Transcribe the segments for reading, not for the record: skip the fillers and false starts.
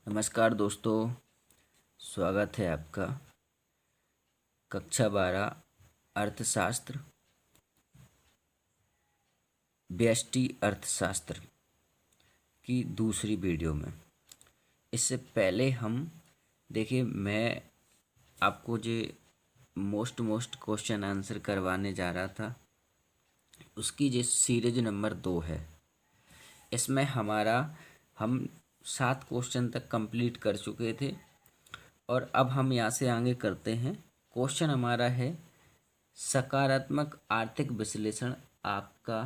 नमस्कार दोस्तों, स्वागत है आपका कक्षा 12 अर्थशास्त्र व्यष्टि अर्थशास्त्र की दूसरी वीडियो में। इससे पहले हम देखिए मैं आपको जो मोस्ट क्वेश्चन आंसर करवाने जा रहा था उसकी जो सीरीज नंबर 2 है। इसमें हम 7 क्वेश्चन तक कंप्लीट कर चुके थे और अब हम यहाँ से आगे करते हैं। क्वेश्चन हमारा है सकारात्मक आर्थिक विश्लेषण आपका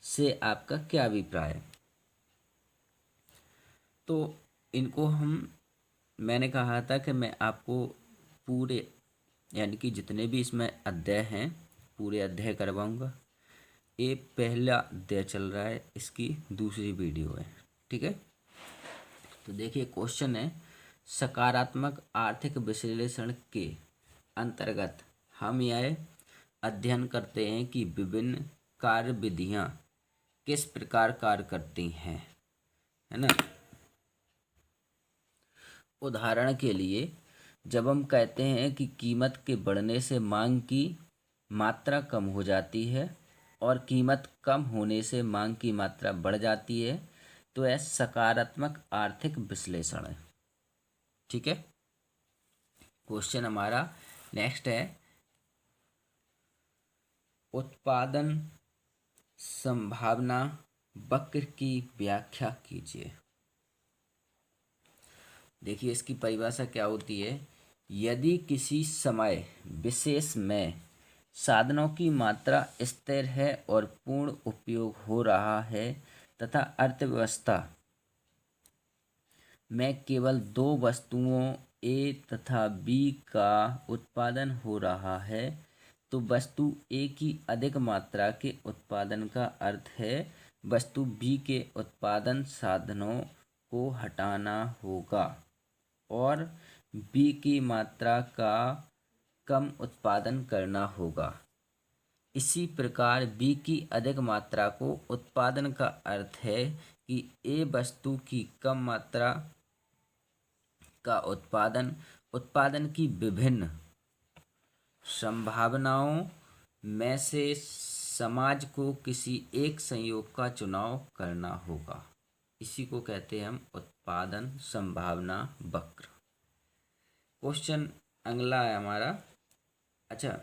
क्या अभिप्राय है। तो इनको मैंने कहा था कि मैं आपको पूरे यानी कि जितने भी इसमें अध्याय हैं पूरे अध्याय करवाऊंगा। ये पहला अध्याय चल रहा है, इसकी दूसरी वीडियो है, ठीक है। तो देखिए क्वेश्चन है सकारात्मक आर्थिक विश्लेषण के अंतर्गत हम यह अध्ययन करते हैं कि विभिन्न कार्य विधियां किस प्रकार कार्य करती हैं, है ना। उदाहरण के लिए जब हम कहते हैं कि कीमत के बढ़ने से मांग की मात्रा कम हो जाती है और कीमत कम होने से मांग की मात्रा बढ़ जाती है तो यह सकारात्मक आर्थिक विश्लेषण है, ठीक है। क्वेश्चन हमारा नेक्स्ट है उत्पादन संभावना वक्र की व्याख्या कीजिए। देखिए इसकी परिभाषा क्या होती है। यदि किसी समय विशेष में साधनों की मात्रा स्थिर है और पूर्ण उपयोग हो रहा है तथा अर्थव्यवस्था में केवल 2 वस्तुओं ए तथा बी का उत्पादन हो रहा है तो वस्तु ए की अधिक मात्रा के उत्पादन का अर्थ है वस्तु बी के उत्पादन साधनों को हटाना होगा और बी की मात्रा का कम उत्पादन करना होगा। इसी प्रकार बी की अधिक मात्रा को उत्पादन का अर्थ है कि ए वस्तु की कम मात्रा का उत्पादन की विभिन्न संभावनाओं में से समाज को किसी एक संयोग का चुनाव करना होगा। इसी को कहते हैं हम उत्पादन संभावना वक्र। क्वेश्चन अगला है हमारा, अच्छा,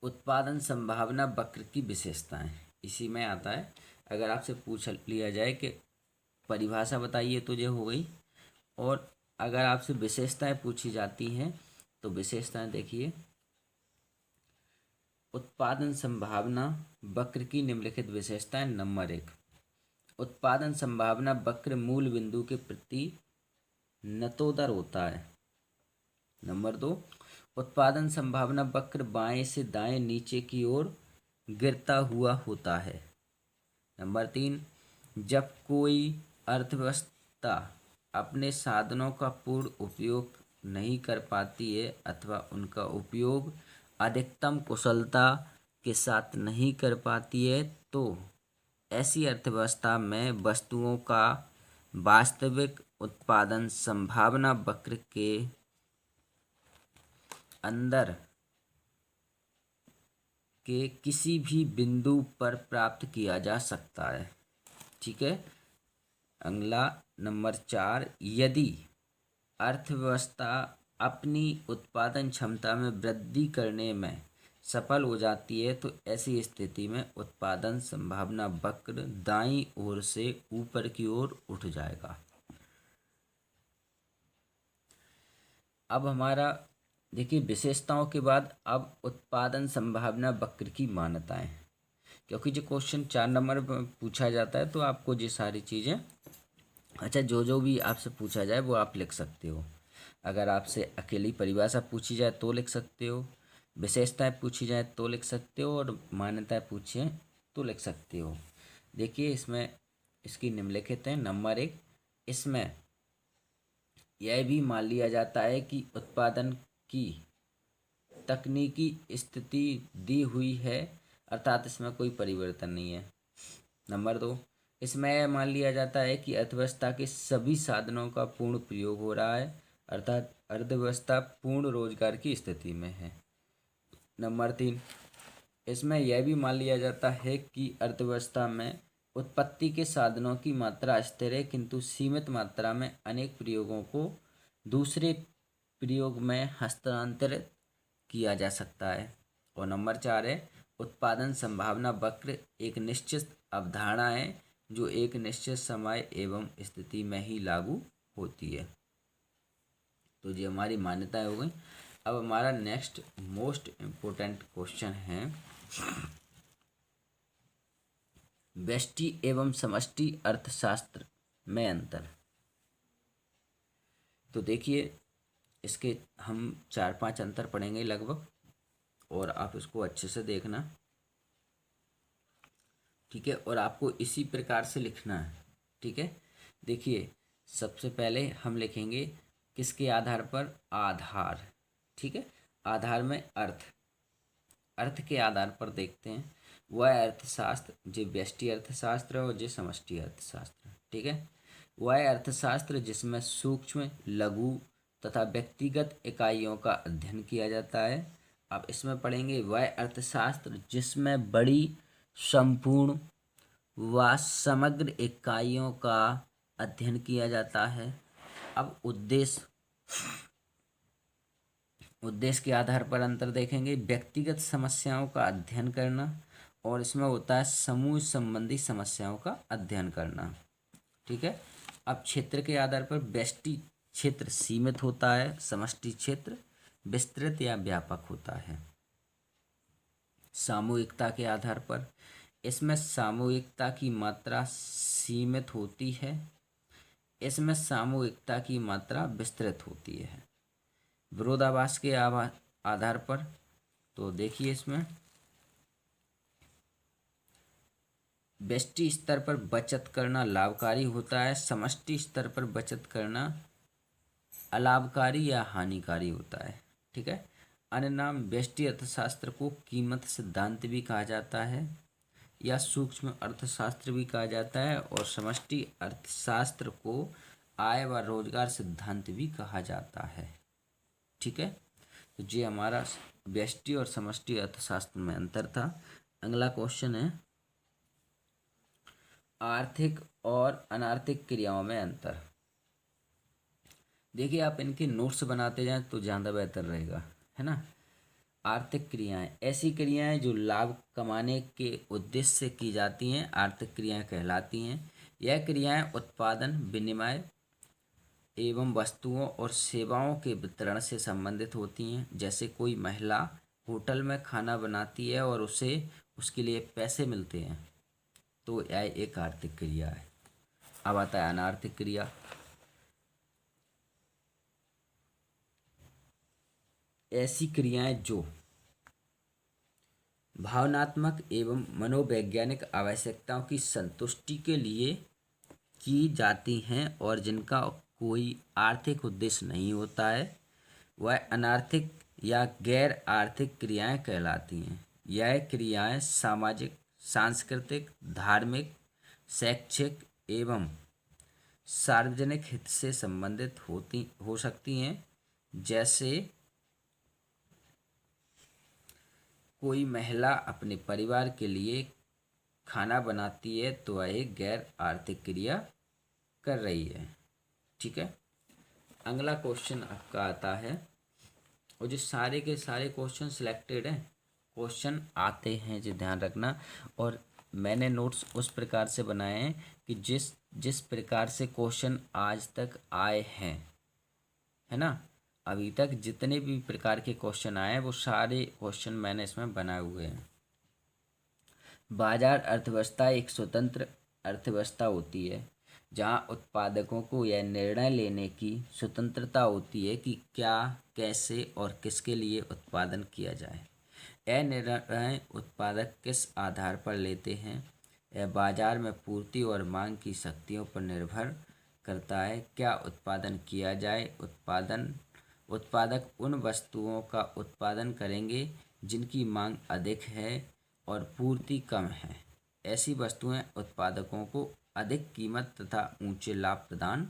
उत्पादन संभावना वक्र की विशेषताएं इसी में आता है। अगर आपसे पूछ लिया जाए कि परिभाषा बताइए तो ये हो गई, और अगर आपसे विशेषताएं पूछी जाती हैं तो विशेषताएं देखिए उत्पादन संभावना वक्र की निम्नलिखित विशेषताएं। नंबर 1, उत्पादन संभावना वक्र मूल बिंदु के प्रति नतोदर होता है। नंबर 2, उत्पादन संभावना वक्र बाएं से दाएं नीचे की ओर गिरता हुआ होता है। नंबर 3, जब कोई अर्थव्यवस्था अपने साधनों का पूर्ण उपयोग नहीं कर पाती है अथवा उनका उपयोग अधिकतम कुशलता के साथ नहीं कर पाती है तो ऐसी अर्थव्यवस्था में वस्तुओं का वास्तविक उत्पादन संभावना वक्र के अंदर के किसी भी बिंदु पर प्राप्त किया जा सकता है, ठीक है। अगला नंबर 4, यदि अर्थव्यवस्था अपनी उत्पादन क्षमता में वृद्धि करने में सफल हो जाती है तो ऐसी स्थिति में उत्पादन संभावना वक्र दाईं ओर से ऊपर की ओर उठ जाएगा। अब हमारा देखिए विशेषताओं के बाद अब उत्पादन संभावना वक्र की मान्यताएं, क्योंकि जो क्वेश्चन 4 नंबर पर पूछा जाता है तो आपको ये सारी चीज़ें, अच्छा, जो भी आपसे पूछा जाए वो आप लिख सकते हो। अगर आपसे अकेली परिभाषा पूछी जाए तो लिख सकते हो, विशेषताएं पूछी जाए तो लिख सकते हो, और मान्यताएं पूछी हैं तो लिख सकते हो। देखिए इसमें इसकी निम्नलिखित है। नंबर 1, इसमें यह भी मान लिया जाता है कि उत्पादन की तकनीकी स्थिति दी हुई है, अर्थात इसमें कोई परिवर्तन नहीं है। नंबर 2, इसमें मान लिया जाता है कि अर्थव्यवस्था के सभी साधनों का पूर्ण प्रयोग हो रहा है, अर्थात अर्थव्यवस्था पूर्ण रोजगार की स्थिति में है। नंबर 3, इसमें यह भी मान लिया जाता है कि अर्थव्यवस्था में उत्पत्ति के साधनों की मात्रा स्थिर है, किंतु सीमित मात्रा में अनेक प्रयोगों को दूसरे प्रयोग में हस्तांतरित किया जा सकता है। और नंबर 4 है, उत्पादन संभावना वक्र एक निश्चित अवधारणा है जो एक निश्चित समय एवं स्थिति में ही लागू होती है। तो ये हमारी मान्यताएं हो गई। अब हमारा नेक्स्ट मोस्ट इम्पोर्टेंट क्वेश्चन है, व्यष्टि एवं समष्टि अर्थशास्त्र में अंतर। तो देखिए, इसके हम 4-5 अंतर पढ़ेंगे लगभग, और आप इसको अच्छे से देखना, ठीक है। और आपको इसी प्रकार से लिखना है, ठीक है। देखिए, सबसे पहले हम लिखेंगे किसके आधार पर, आधार, ठीक है। आधार में अर्थ के आधार पर देखते हैं। वह अर्थशास्त्र जो व्यष्टि अर्थशास्त्र और जो समष्टि अर्थशास्त्र, ठीक है। वह अर्थशास्त्र जिसमें सूक्ष्म, लघु तथा व्यक्तिगत इकाइयों का अध्ययन किया जाता है। अब इसमें पढ़ेंगे वह अर्थशास्त्र जिसमें बड़ी, संपूर्ण व समग्र इकाइयों का अध्ययन किया जाता है। अब उद्देश्य के आधार पर अंतर देखेंगे, व्यक्तिगत समस्याओं का अध्ययन करना, और इसमें होता है समूह संबंधी समस्याओं का अध्ययन करना, ठीक है। अब क्षेत्र के आधार पर व्यष्टि क्षेत्र सीमित होता है, समष्टि क्षेत्र विस्तृत या व्यापक होता है। सामूहिकता के आधार पर इसमें सामूहिकता की मात्रा सीमित होती है, इसमें सामूहिकता की मात्रा विस्तृत होती है। विरोधाभास के आधार पर तो देखिए, इसमें व्यष्टि स्तर पर बचत करना लाभकारी होता है, समष्टि स्तर पर बचत करना अलाभकारी या हानिकारी होता है, ठीक है। अन्य नाम, व्यष्टि अर्थशास्त्र को कीमत सिद्धांत भी कहा जाता है या सूक्ष्म अर्थशास्त्र भी कहा जाता है, और समष्टि अर्थशास्त्र को आय व रोजगार सिद्धांत भी कहा जाता है, ठीक है। तो ये हमारा व्यष्टि और समष्टि अर्थशास्त्र में अंतर था। अगला क्वेश्चन है, आर्थिक और अनार्थिक क्रियाओं में अंतर। देखिए, आप इनके नोट्स बनाते जाएं तो ज़्यादा बेहतर रहेगा, है ना। आर्थिक क्रियाएं ऐसी क्रियाएं जो लाभ कमाने के उद्देश्य से की जाती हैं, आर्थिक क्रियाएं कहलाती हैं। यह क्रियाएं उत्पादन, विनिमय एवं वस्तुओं और सेवाओं के वितरण से संबंधित होती हैं। जैसे कोई महिला होटल में खाना बनाती है और उसे उसके लिए पैसे मिलते हैं, तो यह एक आर्थिक क्रिया है। अब आता है अनार्थिक क्रिया। ऐसी क्रियाएं जो भावनात्मक एवं मनोवैज्ञानिक आवश्यकताओं की संतुष्टि के लिए की जाती हैं और जिनका कोई आर्थिक उद्देश्य नहीं होता है, वह अनार्थिक या गैर आर्थिक क्रियाएं कहलाती हैं। यह क्रियाएं सामाजिक, सांस्कृतिक, धार्मिक, शैक्षिक एवं सार्वजनिक हित से संबंधित हो सकती हैं। जैसे कोई महिला अपने परिवार के लिए खाना बनाती है तो वह एक गैर आर्थिक क्रिया कर रही है, ठीक है। अगला क्वेश्चन आपका आता है, और जो सारे के सारे क्वेश्चन सिलेक्टेड हैं, क्वेश्चन आते हैं, जो ध्यान रखना। और मैंने नोट्स उस प्रकार से बनाए हैं कि जिस प्रकार से क्वेश्चन आज तक आए हैं, है ना, अभी तक जितने भी प्रकार के क्वेश्चन आए हैं वो सारे क्वेश्चन मैंने इसमें बनाए हुए हैं। बाजार अर्थव्यवस्था एक स्वतंत्र अर्थव्यवस्था होती है जहां उत्पादकों को यह निर्णय लेने की स्वतंत्रता होती है कि क्या, कैसे और किसके लिए उत्पादन किया जाए। यह निर्णय उत्पादक किस आधार पर लेते हैं, यह बाजार में पूर्ति और मांग की शक्तियों पर निर्भर करता है। क्या उत्पादन किया जाए, उत्पादक उन वस्तुओं का उत्पादन करेंगे जिनकी मांग अधिक है और पूर्ति कम है। ऐसी वस्तुएं उत्पादकों को अधिक कीमत तथा ऊंचे लाभ प्रदान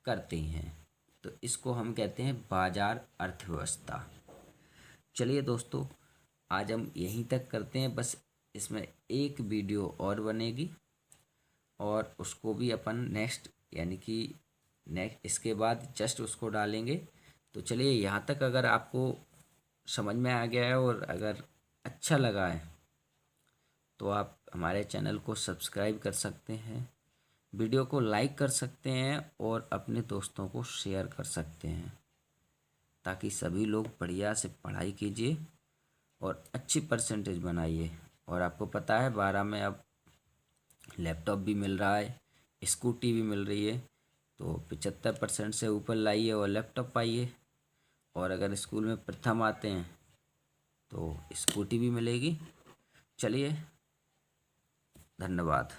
करते हैं। तो इसको हम कहते हैं बाजार अर्थव्यवस्था। चलिए दोस्तों, आज हम यहीं तक करते हैं। बस इसमें एक वीडियो और बनेगी और उसको भी अपन नेक्स्ट यानी कि नेक्स्ट इसके बाद जस्ट उसको डालेंगे। तो चलिए, यहाँ तक अगर आपको समझ में आ गया है और अगर अच्छा लगा है तो आप हमारे चैनल को सब्सक्राइब कर सकते हैं, वीडियो को लाइक कर सकते हैं और अपने दोस्तों को शेयर कर सकते हैं, ताकि सभी लोग बढ़िया से पढ़ाई कीजिए और अच्छी परसेंटेज बनाइए। और आपको पता है 12 में अब लैपटॉप भी मिल रहा है, स्कूटी भी मिल रही है, तो 75% से ऊपर लाइए और लैपटॉप पाइए। और अगर स्कूल में प्रथम आते हैं तो स्कूटी भी मिलेगी। चलिए, धन्यवाद।